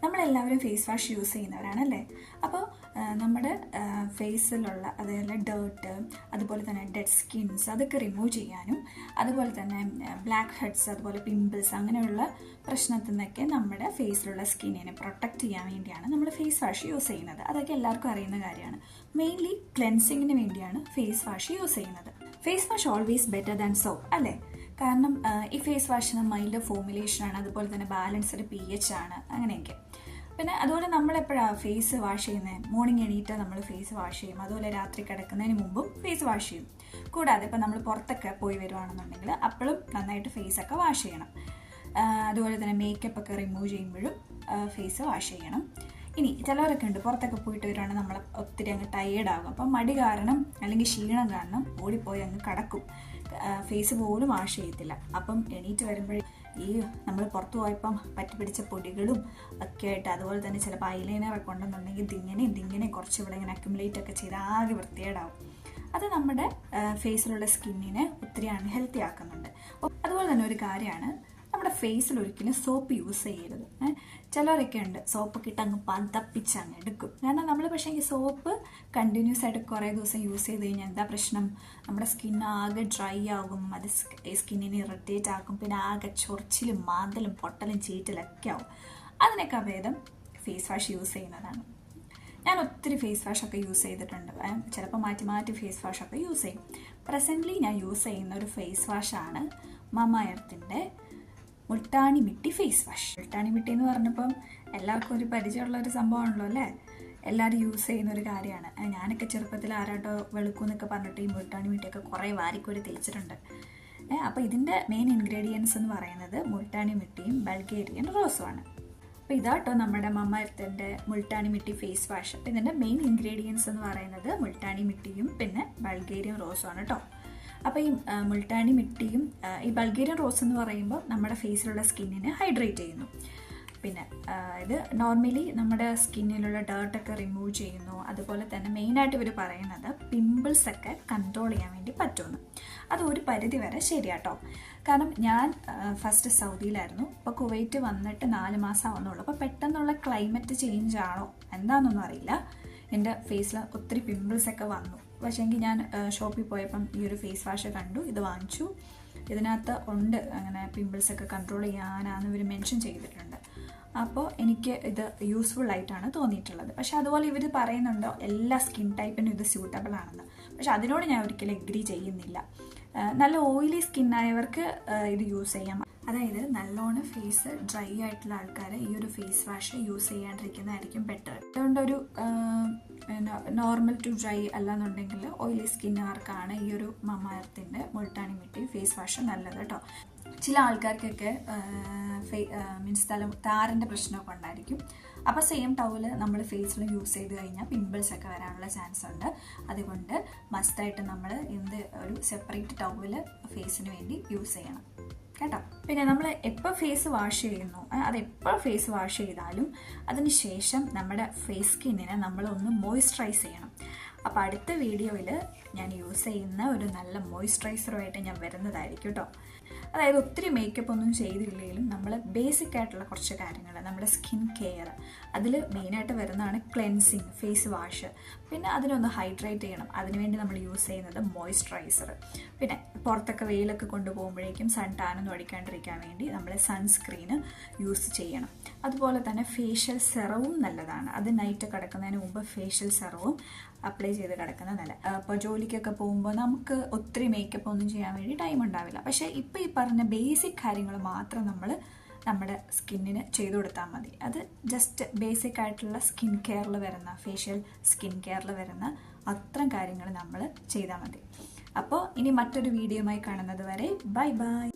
നമ്മളെല്ലാവരും face wash use ചെയ്യുന്നവരാണല്ലേ. അപ്പോൾ നമ്മുടെ ഫേസിലുള്ള അതായത് ഡേർട്ട്, അതുപോലെ തന്നെ ഡെഡ് സ്കിൻസ് അതൊക്കെ റിമൂവ് ചെയ്യാനും, അതുപോലെ തന്നെ ബ്ലാക്ക് ഹെഡ്സ്, അതുപോലെ പിമ്പിൾസ് അങ്ങനെയുള്ള പ്രശ്നത്തിൽ നിന്നൊക്കെ നമ്മുടെ ഫേസിലുള്ള സ്കിന്നിനെ പ്രൊട്ടക്റ്റ് ചെയ്യാൻ വേണ്ടിയാണ് നമ്മൾ ഫേസ് വാഷ് യൂസ് ചെയ്യുന്നത്. അതൊക്കെ എല്ലാവർക്കും അറിയുന്ന കാര്യമാണ്. മെയിൻലി ക്ലെൻസിങ്ങിന് വേണ്ടിയാണ് ഫേസ് വാഷ് യൂസ് ചെയ്യുന്നത്. Face wash always better than soap അല്ലേ? കാരണം ഈ ഫേസ് വാഷിന് മൈൽഡ് ഫോർമുലേഷനാണ്, അതുപോലെ തന്നെ ബാലൻസ്ഡ് pH ആണ്, അങ്ങനെയൊക്കെ. പിന്നെ അതുപോലെ നമ്മളെപ്പോഴാണ് ഫേസ് വാഷ് ചെയ്യുന്നത്? മോർണിംഗ് എണീറ്റ് നമ്മൾ ഫേസ് വാഷ് ചെയ്യും, അതുപോലെ രാത്രി കിടക്കുന്നതിന് മുമ്പും ഫേസ് വാഷ് ചെയ്യും. കൂടാതെ ഇപ്പം നമ്മൾ പുറത്തൊക്കെ പോയി വരുവാണെന്നുണ്ടെങ്കിൽ അപ്പോഴും നന്നായിട്ട് ഫേസൊക്കെ വാഷ് ചെയ്യണം. അതുപോലെ തന്നെ മേക്കപ്പ് ഒക്കെ റിമൂവ് ചെയ്യുമ്പോഴും ഫേസ് വാഷ് ചെയ്യണം. ഇനി ചിലവരൊക്കെ ഉണ്ട് പുറത്തൊക്കെ പോയിട്ട് വരുവാണെങ്കിൽ നമ്മൾ ഒത്തിരി അങ്ങ് ടയേർഡാകും. അപ്പം മടി കാരണം അല്ലെങ്കിൽ ക്ഷീണം കാരണം ഓടിപ്പോയി അങ്ങ് കിടക്കും, ഫേസ് പോലും വാഷ് ചെയ്യത്തില്ല. അപ്പം എണീറ്റ് വരുമ്പോഴേ ഈ നമ്മൾ പുറത്ത് പോയപ്പം പറ്റിപ്പിടിച്ച പൊടികളും ഒക്കെ ആയിട്ട്, അതുപോലെ തന്നെ ചിലപ്പോൾ ഐലൈനറൊക്കെ ഉണ്ടെന്നുണ്ടെങ്കിൽ ഇതിങ്ങനെ കുറച്ച് ഇവിടെ ഇങ്ങനെ അക്യുമുലേറ്റ് ഒക്കെ ചെയ്ത് ആകെ വൃത്തികേടാവും. അത് നമ്മുടെ ഫേസിലുള്ള സ്കിന്നിനെ ഒത്തിരി അൺഹെൽത്തി ആക്കുന്നുണ്ട്. അതുപോലെ തന്നെ ഒരു കാര്യമാണ്, നമ്മുടെ ഫേസിൽ ഒരിക്കലും സോപ്പ് യൂസ് ചെയ്യരുത്. ചിലവരൊക്കെ ഉണ്ട് സോപ്പൊക്കെ ഇട്ട് അങ്ങ് പതപ്പിച്ച് അങ്ങ് എടുക്കും. കാരണം നമ്മൾ പക്ഷേ ഈ സോപ്പ് കണ്ടിന്യൂസ് ആയിട്ട് കുറേ ദിവസം യൂസ് ചെയ്ത് കഴിഞ്ഞാൽ എന്താ പ്രശ്നം? നമ്മുടെ സ്കിൻ ആകെ ഡ്രൈ ആകും, അത് സ്കിന്നിനെ ഇറിറ്റേറ്റ് ആക്കും, പിന്നെ ആകെ ചൊറിച്ചിലും മാന്തലും പൊട്ടലും ചീറ്റലൊക്കെ ആവും. അതിനൊക്കെ ഭേദം ഫേസ് വാഷ് യൂസ് ചെയ്യുന്നതാണ്. ഞാൻ ഒത്തിരി ഫേസ് വാഷൊക്കെ യൂസ് ചെയ്തിട്ടുണ്ട്. ചിലപ്പോൾ മാറ്റി ഫേസ് വാഷൊക്കെ യൂസ് ചെയ്യും. പ്രസൻ്റ്ലി ഞാൻ യൂസ് ചെയ്യുന്ന ഒരു ഫേസ് വാഷാണ് മമാ എർത്തിൻ്റെ മുൾട്ടാനി മിട്ടി ഫേസ് വാഷ്. മുൾട്ടാനി മിട്ടി എന്ന് പറഞ്ഞപ്പം എല്ലാവർക്കും ഒരു പരിചയമുള്ള ഒരു സംഭവമാണല്ലോ അല്ലേ? എല്ലാവരും യൂസ് ചെയ്യുന്ന ഒരു കാര്യമാണ്. ഞാനൊക്കെ ചെറുപ്പത്തിൽ ആരാട്ടോ വെളുക്കും എന്നൊക്കെ പറഞ്ഞിട്ട് ഈ മുൾട്ടാനി മിട്ടിയൊക്കെ കുറേ വാരിക്കോരി തേച്ചിട്ടുണ്ട്. അപ്പോൾ ഇതിൻ്റെ മെയിൻ ഇൻഗ്രീഡിയൻസ് എന്ന് പറയുന്നത് മുൾട്ടാനി മിട്ടിയും ബൾഗേറിയൻ റോസുമാണ്. അപ്പോൾ ഇതാട്ടോ നമ്മുടെ മമാ എർത്തിൻ്റെ മുൾട്ടാനി മിട്ടി ഫേസ് വാഷ്. അപ്പോൾ ഇതിൻ്റെ മെയിൻ ഇൻഗ്രീഡിയൻസ് എന്ന് പറയുന്നത് മുൾട്ടാനി മിട്ടിയും പിന്നെ ബൾഗേറിയൻ റോസുമാണ് കേട്ടോ. അപ്പോൾ ഈ മുൾട്ടാനി മിട്ടിയും ഈ ബൾഗേറിയൻ റോസ് എന്ന് പറയുമ്പോൾ നമ്മുടെ ഫേസിലുള്ള സ്കിന്നിനെ ഹൈഡ്രേറ്റ് ചെയ്യുന്നു. പിന്നെ ഇത് നോർമലി നമ്മുടെ സ്കിന്നിലുള്ള ഡേർട്ടൊക്കെ റിമൂവ് ചെയ്യുന്നു. അതുപോലെ തന്നെ മെയിനായിട്ട് ഇവർ പറയുന്നത് പിമ്പിൾസൊക്കെ കൺട്രോൾ ചെയ്യാൻ വേണ്ടി പറ്റുമെന്ന്. അത് ഒരു പരിധി വരെ ശരിയാട്ടോ. കാരണം ഞാൻ ഫസ്റ്റ് സൗദിയിലായിരുന്നു. ഇപ്പോൾ കുവൈറ്റ് വന്നിട്ട് 4 മാസം ആവുന്നുള്ളൂ. അപ്പോൾ പെട്ടെന്നുള്ള ക്ലൈമറ്റ് ചേഞ്ച് ആണോ എന്താണെന്നൊന്നും അറിയില്ല, എൻ്റെ ഫേസിൽ ഒത്തിരി പിമ്പിൾസൊക്കെ വന്നു. പക്ഷേങ്കിൽ ഞാൻ ഷോപ്പിൽ പോയപ്പം ഈ ഒരു ഫേസ് വാഷ് കണ്ടു, ഇത് വാങ്ങിച്ചു. ഇതിനകത്ത് ഉണ്ട് അങ്ങനെ പിമ്പിൾസൊക്കെ കൺട്രോൾ ചെയ്യാനാണെന്ന് ഇവർ മെൻഷൻ ചെയ്തിട്ടുണ്ട്. അപ്പോൾ എനിക്ക് ഇത് യൂസ്ഫുൾ ആയിട്ടാണ് തോന്നിയിട്ടുള്ളത്. പക്ഷെ അതുപോലെ ഇവർ പറയുന്നുണ്ടോ എല്ലാ സ്കിൻ ടൈപ്പിനും ഇത് സ്യൂട്ടബിൾ ആണെന്ന്. പക്ഷെ അതിനോട് ഞാൻ ഒരിക്കലും എഗ്രി ചെയ്യുന്നില്ല. നല്ല ഓയിലി സ്കിന്നായവർക്ക് ഇത് യൂസ് ചെയ്യാം. അതായത് നല്ലോണം ഫേസ് ഡ്രൈ ആയിട്ടുള്ള ആൾക്കാർ ഈ ഒരു ഫേസ് വാഷ് യൂസ് ചെയ്യാണ്ടിരിക്കുന്നതായിരിക്കും ബെറ്റർ. അതുകൊണ്ടൊരു നോർമൽ ടു ഡ്രൈ അല്ലാന്നുണ്ടെങ്കിൽ ഓയിലി സ്കിന്നുകാർക്കാണ് ഈ ഒരു മമാ എർത്തിൻ്റെ മുൾട്ടാനി മിട്ടി ഫേസ് വാഷ് നല്ലത് കേട്ടോ. ചില ആൾക്കാർക്കൊക്കെ മീൻസ് താരൻ്റെ പ്രശ്നമൊക്കെ ഉണ്ടായിരിക്കും. അപ്പോൾ സെയിം ടവല് നമ്മൾ ഫേസിൽ യൂസ് ചെയ്ത് കഴിഞ്ഞാൽ പിമ്പിൾസ് ഒക്കെ വരാനുള്ള ചാൻസ് ഉണ്ട്. അതുകൊണ്ട് മസ്റ്റായിട്ട് നമ്മൾ ഒരു സെപ്പറേറ്റ് ടവല് ഫേസിന് വേണ്ടി യൂസ് ചെയ്യണം കേട്ടോ. പിന്നെ നമ്മൾ എപ്പോൾ ഫേസ് വാഷ് ചെയ്യുന്നു, അതെപ്പോൾ ഫേസ് വാഷ് ചെയ്താലും അതിന് ശേഷം നമ്മുടെ ഫേസ് സ്കിന്നിനെ നമ്മളൊന്ന് മോയ്സ്ചറൈസ് ചെയ്യണം. അപ്പോൾ അടുത്ത വീഡിയോയിൽ ഞാൻ യൂസ് ചെയ്യുന്ന ഒരു നല്ല മോയ്സ്ചറൈസറുമായിട്ട് ഞാൻ വരുന്നതായിരിക്കും കേട്ടോ. അതായത് ഒത്തിരി മേക്കപ്പ് ഒന്നും ചെയ്തില്ലെങ്കിലും നമ്മൾ ബേസിക് ആയിട്ടുള്ള കുറച്ച് കാര്യങ്ങൾ, നമ്മുടെ സ്കിൻ കെയർ, അതിൽ മെയിനായിട്ട് വരുന്നതാണ് ക്ലെൻസിങ് ഫേസ് വാഷ്. പിന്നെ അതിനൊന്ന് ഹൈഡ്രേറ്റ് ചെയ്യണം, അതിനുവേണ്ടി നമ്മൾ യൂസ് ചെയ്യുന്നത് മോയ്സ്ചറൈസർ. പിന്നെ പുറത്തൊക്കെ വെയിലൊക്കെ കൊണ്ടുപോകുമ്പോഴേക്കും സൺ ടാനൊന്നും അടിക്കാണ്ടിരിക്കാൻ വേണ്ടി നമ്മൾ സൺസ്ക്രീന് യൂസ് ചെയ്യണം. അതുപോലെ തന്നെ ഫേഷ്യൽ സെറവും നല്ലതാണ്. അത് നൈറ്റ് കിടക്കുന്നതിന് മുമ്പ് ഫേഷ്യൽ സെറവും അപ്ലൈ ചെയ്ത് കിടക്കുന്നത് നല്ല. ഇപ്പോൾ ജോലിക്കൊക്കെ പോകുമ്പോൾ നമുക്ക് ഒത്തിരി മേക്കപ്പ് ഒന്നും ചെയ്യാൻ വേണ്ടി ടൈം ഉണ്ടാവില്ല. പക്ഷേ ഇപ്പോൾ ഈ പറഞ്ഞ ബേസിക് കാര്യങ്ങൾ മാത്രം നമ്മൾ നമ്മുടെ സ്കിന്നിന് ചെയ്തു കൊടുത്താൽ മതി. അത് ജസ്റ്റ് ബേസിക് ആയിട്ടുള്ള സ്കിൻ കെയറിൽ വരുന്ന, ഫേഷ്യൽ സ്കിൻ കെയറിൽ വരുന്ന അത്തരം കാര്യങ്ങൾ നമ്മൾ ചെയ്താൽ മതി. അപ്പോൾ ഇനി മറ്റൊരു വീഡിയോയുമായി കാണുന്നത് വരെ ബൈ ബൈ.